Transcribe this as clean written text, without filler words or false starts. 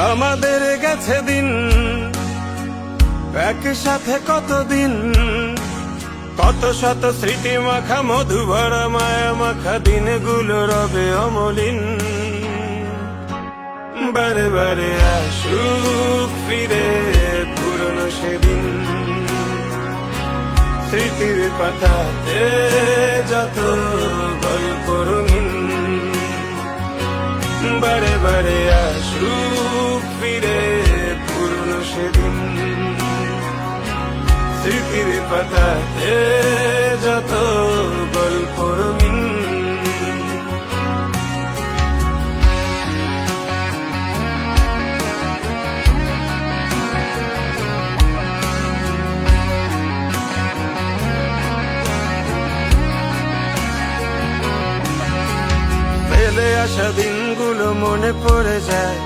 আমাদের গেছে দিন একসাথে, কতদিন, কত শত স্মৃতি মাখা মধু ভরা মায়া মাখা দিনগুলো রবে অমলিন। বারে বারে আসুক ফিরে পুরনো সেদিন, স্মৃতির পাতাতে যত গল্প রঙিন। বারে বারে আসুক ফিরে পুরনো সেদিন, স্মৃতির পাতাতে যত গল্প রঙিন। ফেলে আসা দিনগুলো মনে পড়ে যায়,